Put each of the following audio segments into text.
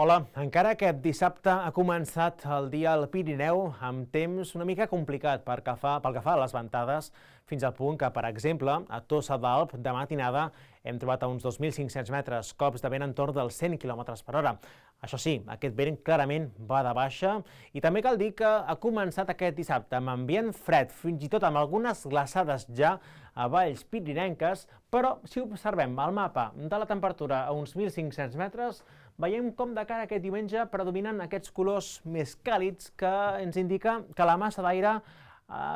Hola, encara aquest dissabte ha començat el dia al Pirineu amb temps una mica complicat pel que fa a les ventades, fins al punt que, per exemple, a Tossa d'Alp de matinada hem trobat a uns 2.500 metres, cops de vent entorn dels 100 km per hora. Això sí, aquest vent clarament va de baixa i també cal dir que ha començat aquest dissabte amb ambient fred, fins i tot amb algunes glaçades ja a valls pirinenques, però si observem el mapa de la temperatura a uns 1.500 metres, veiem com de cara a aquest diumenge predominen aquests colors més càlids que ens indica que la massa d'aire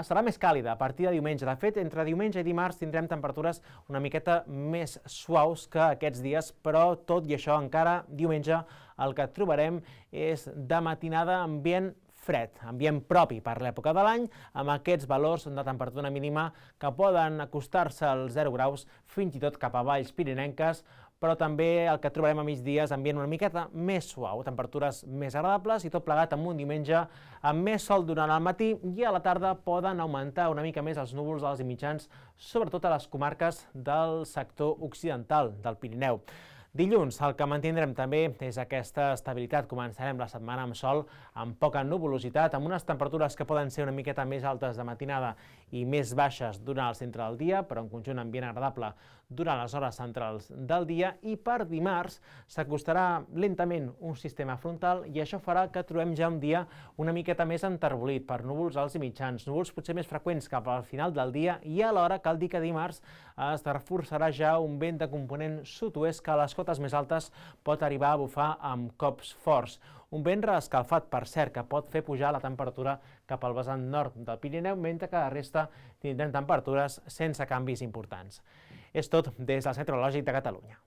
serà més càlida a partir de diumenge. De fet, entre diumenge i dimarts tindrem temperatures una miqueta més suaus que aquests dies, però tot i això encara diumenge el que trobarem és de matinada ambient fred, ambient propi per l'època de l'any, amb aquests valors de temperatura mínima que poden acostar-se als 0 graus fins i tot cap a valls pirinenques, però també el que trobarem a migdia és ambient una miqueta més suau, temperatures més agradables i tot plegat amb un diumenge amb més sol durant el matí i a la tarda poden augmentar una mica més els núvols alts i mitjans, sobretot a les comarques del sector occidental del Pirineu. Dilluns el que mantindrem també és aquesta estabilitat. Començarem la setmana amb sol, amb poca nuvolositat, amb unes temperatures que poden ser una miqueta més altes de matinada i més baixes durant el centre del dia, però en conjunt ambient agradable durant les hores centrals del dia, i per dimarts s'acostarà lentament un sistema frontal i això farà que trobem ja un dia una miqueta més enterbolit per núvols alts i mitjans, núvols potser més freqüents cap al final del dia, i alhora cal dir que dimarts es reforçarà ja un vent de component sud-oest que a les cotes més altes pot arribar a bufar amb cops forts. Un vent reescalfat, per cert, que pot fer pujar la temperatura cap al vessant nord del Pirineu, mentre que a la resta tindrem temperatures sense canvis importants. És tot des del Centre Meteorològic de Catalunya.